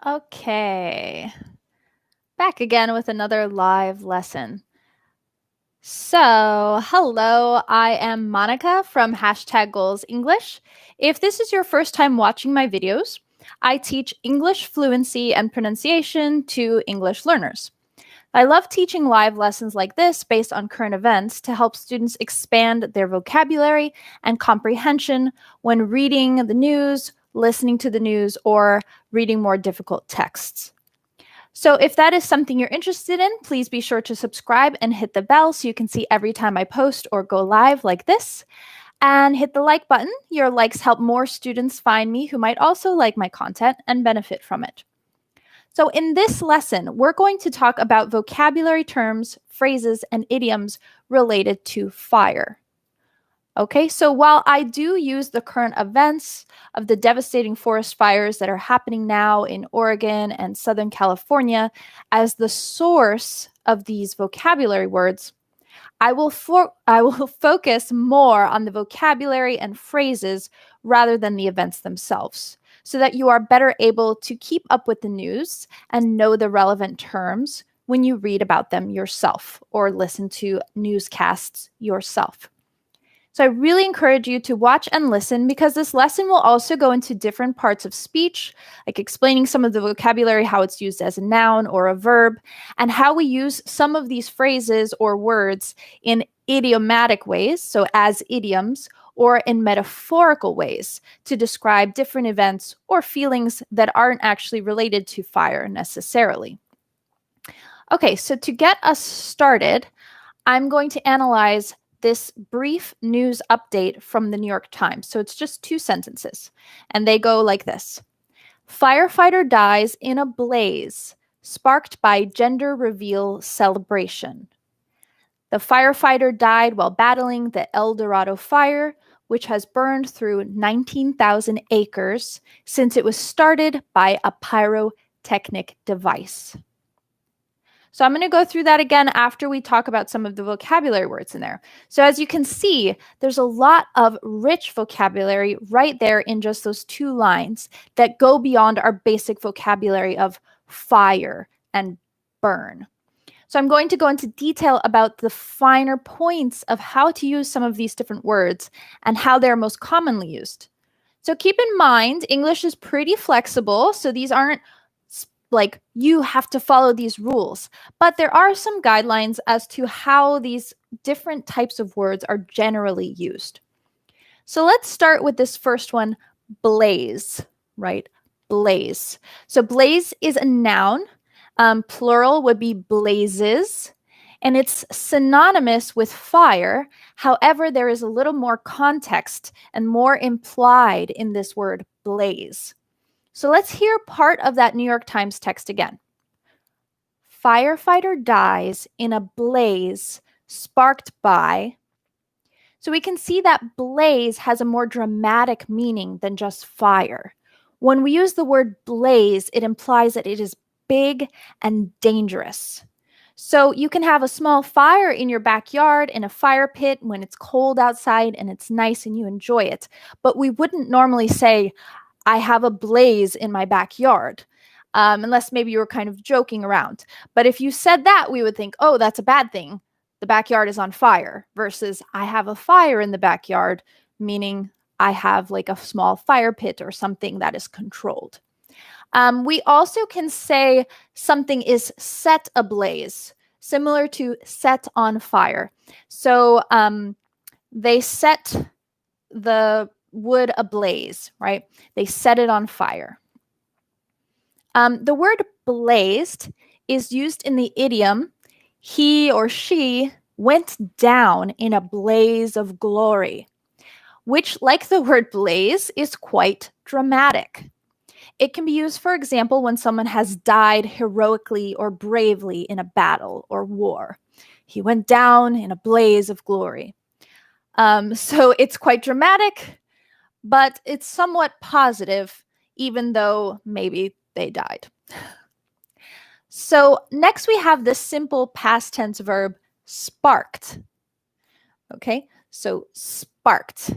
Okay, back again with another live lesson. So, hello, I am Monica from #GoalsEnglish. If this is your first time watching my videos, I teach English fluency and pronunciation to English learners. I love teaching live lessons like this based on current events to help students expand their vocabulary and comprehension when reading the news, listening to the news, or reading more difficult texts. So if that is something you're interested in, please be sure to subscribe and hit the bell so you can see every time I post or go live like this. And hit the like button. Your likes help more students find me who might also like my content and benefit from it. So in this lesson, we're going to talk about vocabulary terms, phrases, and idioms related to fire. Okay, so while I do use the current events of the devastating forest fires that are happening now in Oregon and Southern California as the source of these vocabulary words, I will focus more on the vocabulary and phrases rather than the events themselves, so that you are better able to keep up with the news and know the relevant terms when you read about them yourself or listen to newscasts yourself. So I really encourage you to watch and listen because this lesson will also go into different parts of speech, like explaining some of the vocabulary, how it's used as a noun or a verb, and how we use some of these phrases or words in idiomatic ways, so as idioms, or in metaphorical ways to describe different events or feelings that aren't actually related to fire necessarily. Okay, so to get us started, I'm going to analyze this brief news update from the New York Times. So it's just 2 sentences, and they go like this. Firefighter dies in a blaze, sparked by gender reveal celebration. The firefighter died while battling the Dorado Fire, which has burned through 19,000 acres since it was started by a pyrotechnic device. So I'm going to go through that again after we talk about some of the vocabulary words in there. So as you can see, there's a lot of rich vocabulary right there in just those 2 lines that go beyond our basic vocabulary of fire and burn. So I'm going to go into detail about the finer points of how to use some of these different words and how they're most commonly used. So keep in mind, English is pretty flexible, so these aren't like you have to follow these rules, but there are some guidelines as to how these different types of words are generally used. So let's start with this first one, blaze, right? Blaze. So blaze is a noun. Plural would be blazes, and it's synonymous with fire. However, there is a little more context and more implied in this word blaze. So let's hear part of that New York Times text again. Firefighter dies in a blaze sparked by. So we can see that blaze has a more dramatic meaning than just fire. When we use the word blaze, it implies that it is big and dangerous. So you can have a small fire in your backyard in a fire pit when it's cold outside and it's nice and you enjoy it. But we wouldn't normally say, I have a blaze in my backyard, unless maybe you were kind of joking around. But if you said that, we would think, oh, that's a bad thing. The backyard is on fire versus I have a fire in the backyard, meaning I have like a small fire pit or something that is controlled. We also can say something is set ablaze, similar to set on fire. So they set the wood ablaze, right? They set it on fire. The word blazed is used in the idiom, he or she went down in a blaze of glory, which, like the word blaze, is quite dramatic. It can be used, for example, when someone has died heroically or bravely in a battle or war. He went down in a blaze of glory. So it's quite dramatic, but it's somewhat positive, even though maybe they died. So next we have the simple past tense verb sparked. Okay, so sparked.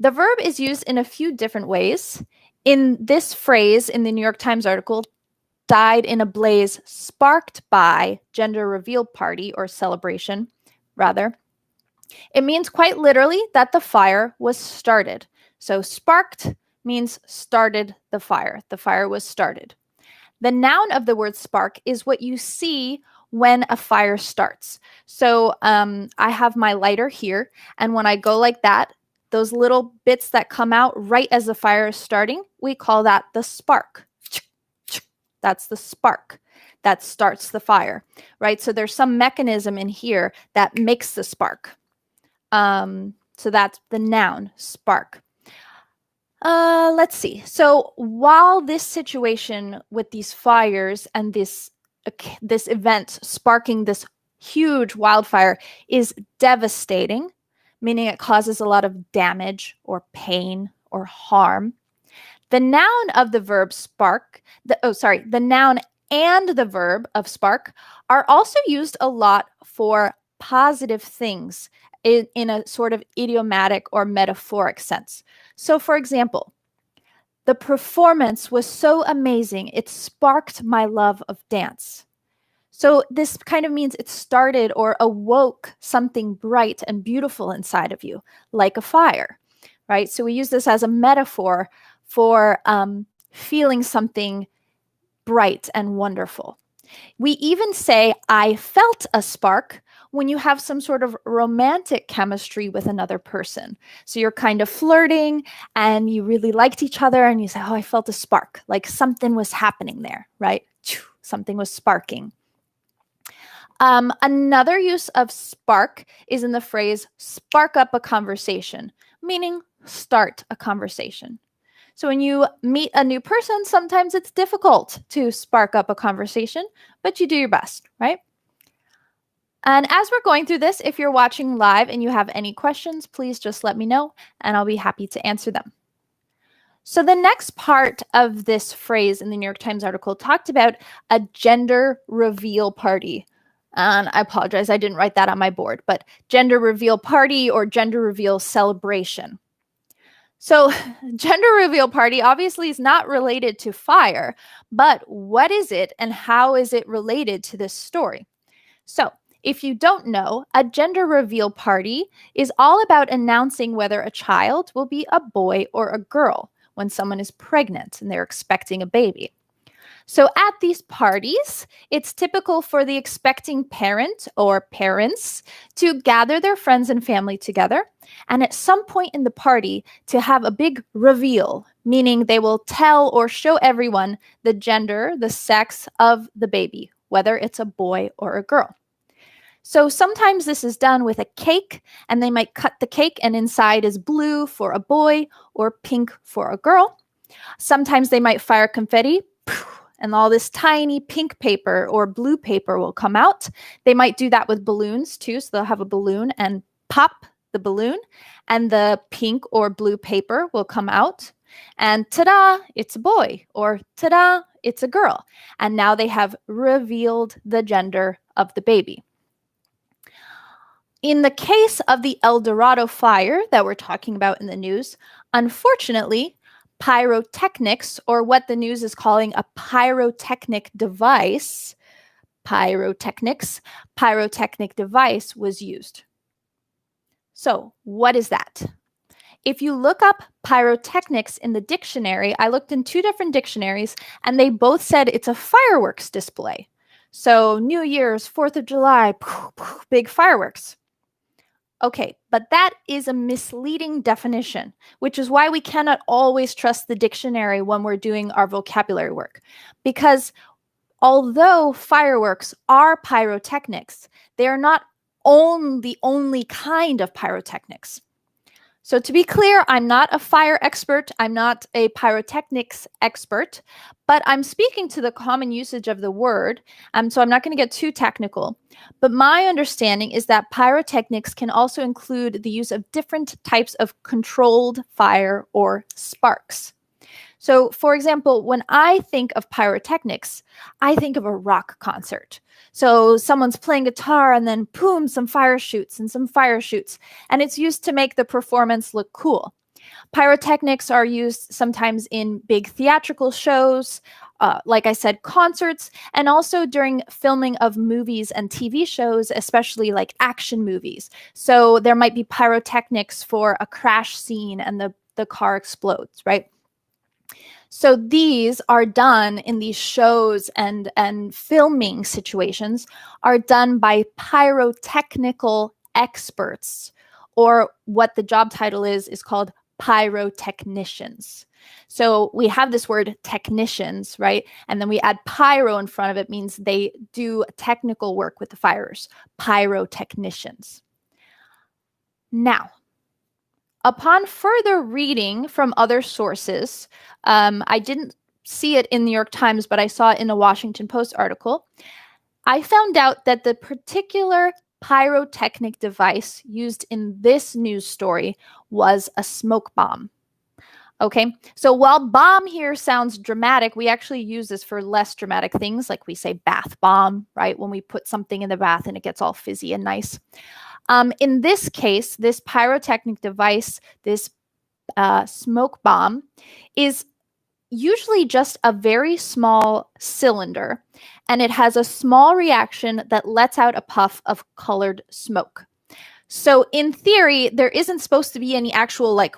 The verb is used in a few different ways. In this phrase in the New York Times article, died in a blaze sparked by gender reveal party or celebration, rather. It means quite literally that the fire was started. So sparked means started the fire. The fire was started. The noun of the word spark is what you see when a fire starts. So I have my lighter here, and when I go like that, those little bits that come out right as the fire is starting, we call that the spark. That's the spark that starts the fire, right? So there's some mechanism in here that makes the spark. So that's the noun, spark. Let's see. So while this situation with these fires and this event sparking this huge wildfire is devastating, meaning it causes a lot of damage or pain or harm, the noun of the verb spark, the noun and the verb of spark are also used a lot for positive things in a sort of idiomatic or metaphoric sense. So, for example, the performance was so amazing, it sparked my love of dance. So this kind of means it started or awoke something bright and beautiful inside of you, like a fire, right? So we use this as a metaphor for feeling something bright and wonderful. We even say, I felt a spark when you have some sort of romantic chemistry with another person. So you're kind of flirting and you really liked each other and you say, oh, I felt a spark, like something was happening there, right? Something was sparking. Another use of spark is in the phrase spark up a conversation, meaning start a conversation. So when you meet a new person, sometimes it's difficult to spark up a conversation, but you do your best, right? And as we're going through this, if you're watching live and you have any questions, please just let me know and I'll be happy to answer them. So the next part of this phrase in the New York Times article talked about a gender reveal party. And I apologize, I didn't write that on my board, but gender reveal party or gender reveal celebration. So gender reveal party obviously is not related to fire, but what is it and how is it related to this story? So if you don't know, a gender reveal party is all about announcing whether a child will be a boy or a girl when someone is pregnant and they're expecting a baby. So at these parties, it's typical for the expecting parent or parents to gather their friends and family together, and at some point in the party to have a big reveal, meaning they will tell or show everyone the gender, the sex of the baby, whether it's a boy or a girl. So sometimes this is done with a cake, and they might cut the cake and inside is blue for a boy or pink for a girl. Sometimes they might fire confetti, and all this tiny pink paper or blue paper will come out. They might do that with balloons too. So they'll have a balloon and pop the balloon and the pink or blue paper will come out. And ta-da, it's a boy, or ta-da, it's a girl. And now they have revealed the gender of the baby. In the case of the Dorado Fire that we're talking about in the news, unfortunately, pyrotechnics, or what the news is calling a pyrotechnic device, pyrotechnic device was used. So what is that? If you look up pyrotechnics in the dictionary, I looked in 2 different dictionaries and they both said it's a fireworks display. So New Year's, 4th of July, big fireworks. Okay, but that is a misleading definition, which is why we cannot always trust the dictionary when we're doing our vocabulary work. Because although fireworks are pyrotechnics, they are not the only kind of pyrotechnics. So to be clear, I'm not a fire expert. I'm not a pyrotechnics expert, but I'm speaking to the common usage of the word. So I'm not going to get too technical. But my understanding is that pyrotechnics can also include the use of different types of controlled fire or sparks. So, for example, when I think of pyrotechnics, I think of a rock concert. So someone's playing guitar and then boom, some fire shoots and some fire shoots. And it's used to make the performance look cool. Pyrotechnics are used sometimes in big theatrical shows, like I said, concerts, and also during filming of movies and TV shows, especially like action movies. So there might be pyrotechnics for a crash scene and the car explodes, right? So these are done in these shows and filming situations are done by pyrotechnical experts, or what the job title is called pyrotechnicians. So we have this word technicians, right? And then we add pyro in front of it, means they do technical work with the fires, pyrotechnicians. Now, upon further reading from other sources, I didn't see it in the New York Times, but I saw it in a Washington Post article. I found out that the particular pyrotechnic device used in this news story was a smoke bomb. Okay, so while bomb here sounds dramatic, we actually use this for less dramatic things, like we say bath bomb, right? When we put something in the bath and it gets all fizzy and nice. In this case, this pyrotechnic device, this smoke bomb, is usually just a very small cylinder, and it has a small reaction that lets out a puff of colored smoke. So in theory, there isn't supposed to be any actual like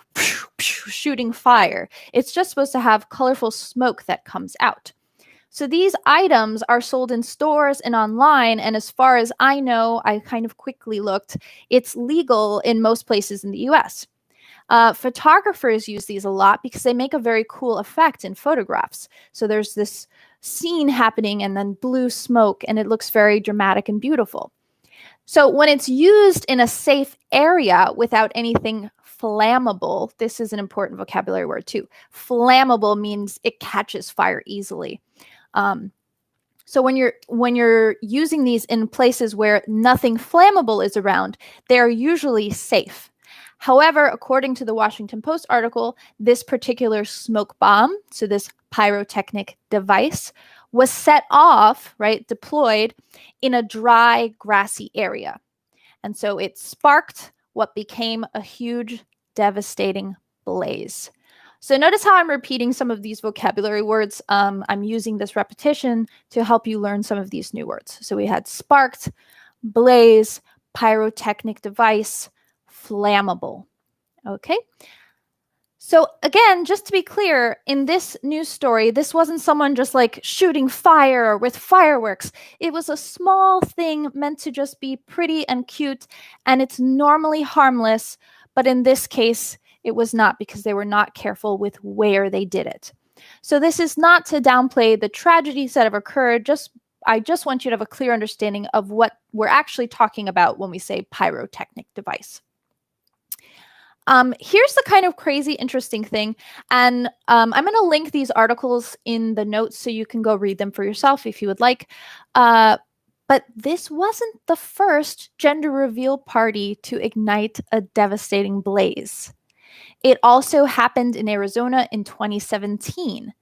shooting fire. It's just supposed to have colorful smoke that comes out. So these items are sold in stores and online, and as far as I know, I kind of quickly looked, it's legal in most places in the US. Photographers use these a lot because they make a very cool effect in photographs. So there's this scene happening and then blue smoke, and it looks very dramatic and beautiful. So when it's used in a safe area without anything flammable, this is an important vocabulary word too. Flammable means it catches fire easily. So when you're using these in places where nothing flammable is around, they're usually safe. However, according to the Washington Post article, this particular smoke bomb, so this pyrotechnic device, was set off, right, deployed in a dry, grassy area. And so it sparked what became a huge, devastating blaze. So notice how I'm repeating some of these vocabulary words. I'm using this repetition to help you learn some of these new words. So we had sparked, blaze, pyrotechnic device, flammable. Okay. So again, just to be clear, in this news story, this wasn't someone just like shooting fire with fireworks. It was a small thing meant to just be pretty and cute, and it's normally harmless, but in this case, it was not, because they were not careful with where they did it. So this is not to downplay the tragedies that have occurred. I just want you to have a clear understanding of what we're actually talking about when we say pyrotechnic device. Here's the kind of crazy, interesting thing. And I'm going to link these articles in the notes so you can go read them for yourself if you would like. But this wasn't the first gender reveal party to ignite a devastating blaze. It also happened in Arizona in 2017.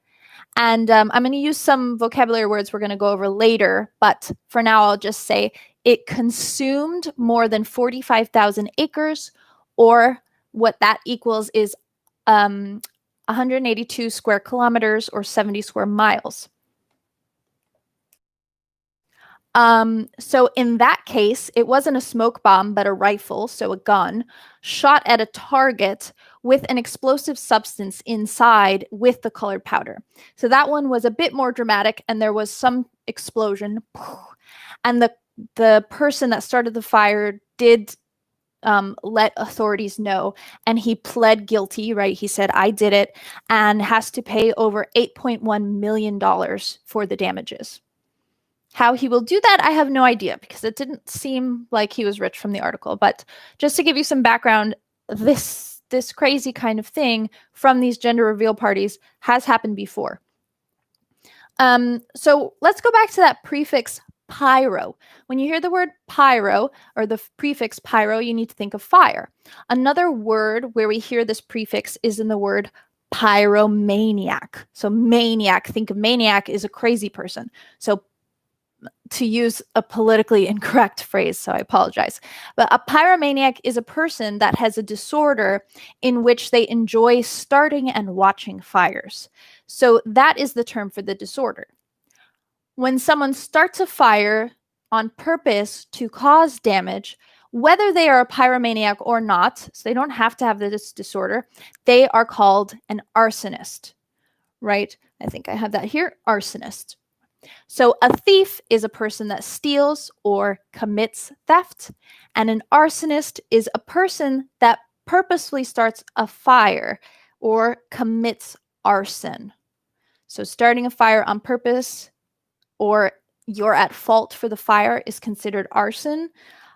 And I'm going to use some vocabulary words we're going to go over later. But for now, I'll just say it consumed more than 45,000 acres, or what that equals is 182 square kilometers or 70 square miles. So in that case, it wasn't a smoke bomb, but a rifle, so a gun, shot at a target with an explosive substance inside with the colored powder. So that one was a bit more dramatic, and there was some explosion. And the person that started the fire did let authorities know, and he pled guilty, right? He said, I did it, and has to pay over $8.1 million for the damages. How he will do that, I have no idea, because it didn't seem like he was rich from the article. But just to give you some background, this crazy kind of thing from these gender reveal parties has happened before. So let's go back to that prefix pyro. When you hear the word pyro or the prefix pyro, you need to think of fire. Another word where we hear this prefix is in the word pyromaniac. So maniac, think of maniac is a crazy person. So to use a politically incorrect phrase, so I apologize. But a pyromaniac is a person that has a disorder in which they enjoy starting and watching fires. So that is the term for the disorder. When someone starts a fire on purpose to cause damage, whether they are a pyromaniac or not, so they don't have to have this disorder, they are called an arsonist, right? I think I have that here, arsonist. So a thief is a person that steals or commits theft, and an arsonist is a person that purposefully starts a fire or commits arson. So starting a fire on purpose or you're at fault for the fire is considered arson.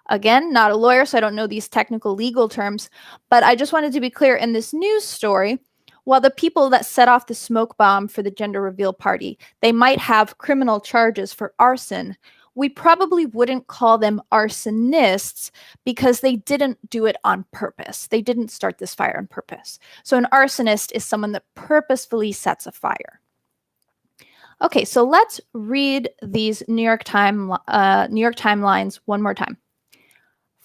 Again, not a lawyer, so I don't know these technical legal terms, but I just wanted to be clear in this news story, while the people that set off the smoke bomb for the gender reveal party, they might have criminal charges for arson, we probably wouldn't call them arsonists because they didn't do it on purpose. They didn't start this fire on purpose. So an arsonist is someone that purposefully sets a fire. Okay, so let's read these New York Times lines one more time.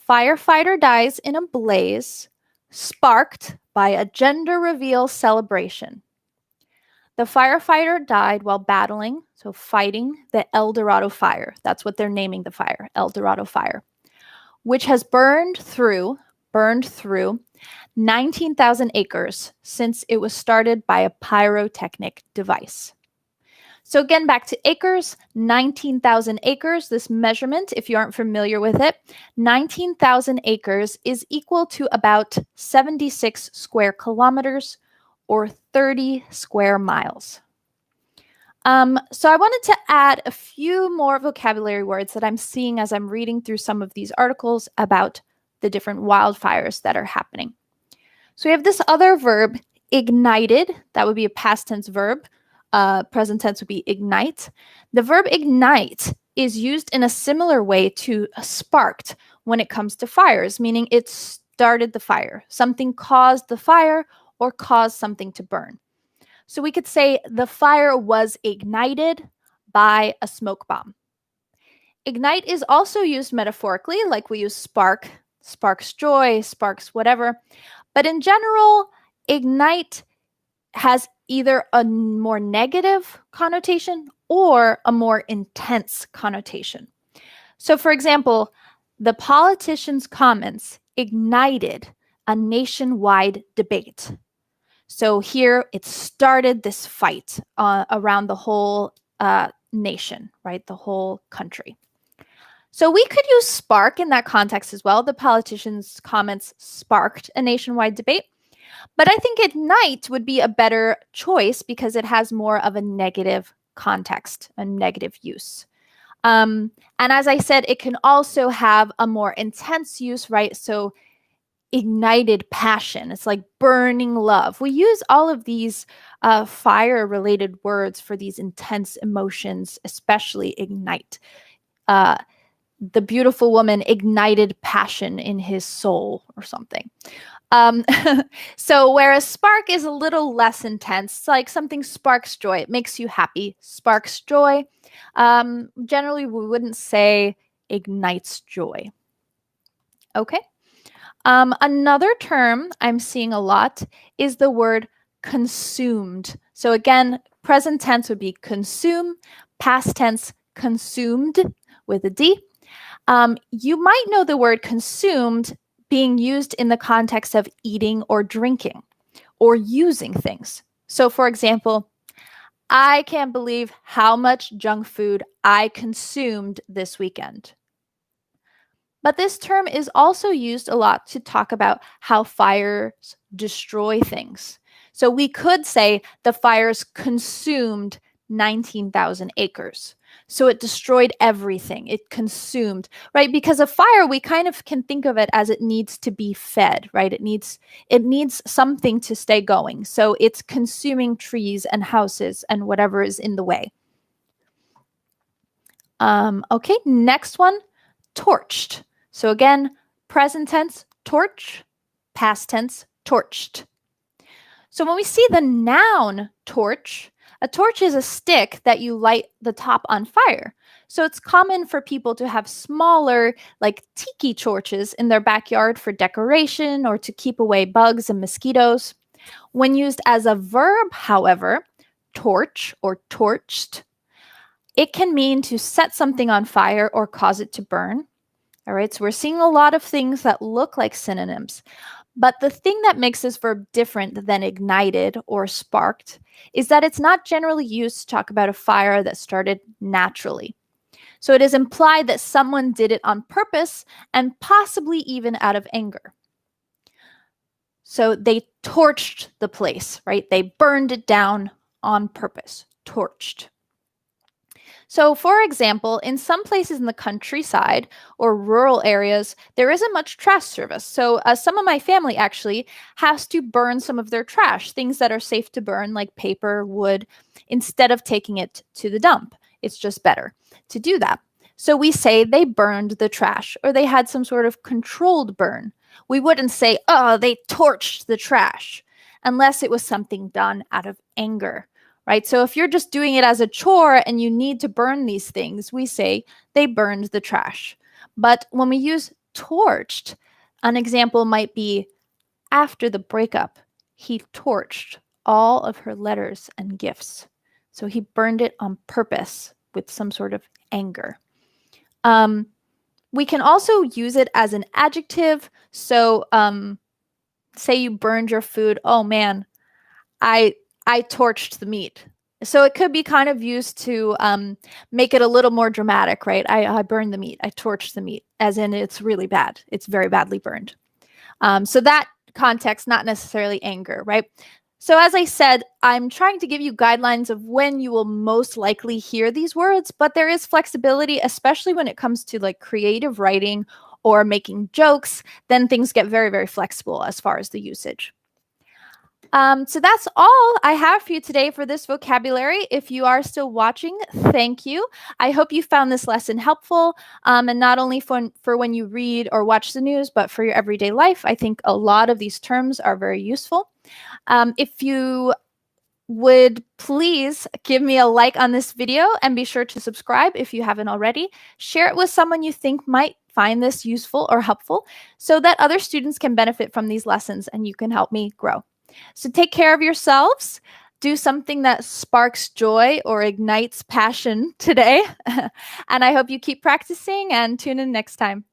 Firefighter dies in a blaze, sparked by a gender reveal celebration. The firefighter died while battling, so fighting, the Dorado Fire. That's what they're naming the fire, Dorado Fire, which has burned through 19,000 acres since it was started by a pyrotechnic device. So again, back to acres, 19,000 acres, this measurement, if you aren't familiar with it, 19,000 acres is equal to about 76 square kilometers or 30 square miles. So I wanted to add a few more vocabulary words that I'm seeing as I'm reading through some of these articles about the different wildfires that are happening. So we have this other verb, ignited, that would be a past tense verb. Present tense would be ignite. The verb ignite is used in a similar way to sparked when it comes to fires, meaning it started the fire. Something caused the fire or caused something to burn. So we could say the fire was ignited by a smoke bomb. Ignite is also used metaphorically, like we use spark, sparks joy, sparks whatever. But in general, ignite has either a more negative connotation or a more intense connotation. So for example, the politician's comments ignited a nationwide debate. So here it started this fight around the whole nation, right? The whole country. So we could use spark in that context as well. The politician's comments sparked a nationwide debate. But I think ignite would be a better choice because it has more of a negative context, a negative use. And as I said, it can also have a more intense use, right? So ignited passion, it's like burning love. We use all of these fire-related words for these intense emotions, especially ignite. The beautiful woman ignited passion in his soul or something. So whereas spark is a little less intense, it's like something sparks joy. It makes you happy, sparks joy. Generally, we wouldn't say ignites joy. Okay. Another term I'm seeing a lot is the word consumed. So again, present tense would be consume, past tense consumed with a D. You might know the word consumed being used in the context of eating or drinking or using things. So for example, I can't believe how much junk food I consumed this weekend. But this term is also used a lot to talk about how fires destroy things. So we could say the fires consumed 19,000 acres. So it destroyed everything. It consumed, right? Because a fire, we kind of can think of it as it needs to be fed, right? It needs something to stay going. So it's consuming trees and houses and whatever is in the way. Okay, next one, torched. So again, present tense, torch, past tense, torched. So when we see the noun torch, A torch is a stick that you light the top on fire. So it's common for people to have smaller, like tiki torches in their backyard for decoration or to keep away bugs and mosquitoes. When used as a verb, however, torch or torched, it can mean to set something on fire or cause it to burn. All right, so we're seeing a lot of things that look like synonyms. But the thing that makes this verb different than ignited or sparked is that it's not generally used to talk about a fire that started naturally. So it is implied that someone did it on purpose and possibly even out of anger. So they torched the place, right? They burned it down on purpose, torched. So, for example, in some places in the countryside or rural areas, there isn't much trash service. So, some of my family actually has to burn some of their trash, things that are safe to burn, like paper, wood, instead of taking it to the dump. It's just better to do that. So, we say they burned the trash or they had some sort of controlled burn. We wouldn't say, oh, they torched the trash, unless it was something done out of anger. Right? So if you're just doing it as a chore and you need to burn these things, we say they burned the trash. But when we use torched, an example might be after the breakup, he torched all of her letters and gifts. So he burned it on purpose with some sort of anger. We can also use it as an adjective. So say you burned your food. Oh man, I torched the meat. So it could be kind of used to make it a little more dramatic, right? I burned the meat. I torched the meat, as in it's really bad. It's very badly burned. So that context, not necessarily anger, right? So as I said, I'm trying to give you guidelines of when you will most likely hear these words, but there is flexibility, especially when it comes to like creative writing or making jokes. Then things get very, very flexible as far as the usage. So that's all I have for you today for this vocabulary. If you are still watching, thank you. I hope you found this lesson helpful, and not only for when you read or watch the news, but for your everyday life. I think a lot of these terms are very useful. If you would please give me a like on this video and be sure to subscribe if you haven't already. Share it with someone you think might find this useful or helpful so that other students can benefit from these lessons and you can help me grow. So take care of yourselves. Do something that sparks joy or ignites passion today. And I hope you keep practicing and tune in next time.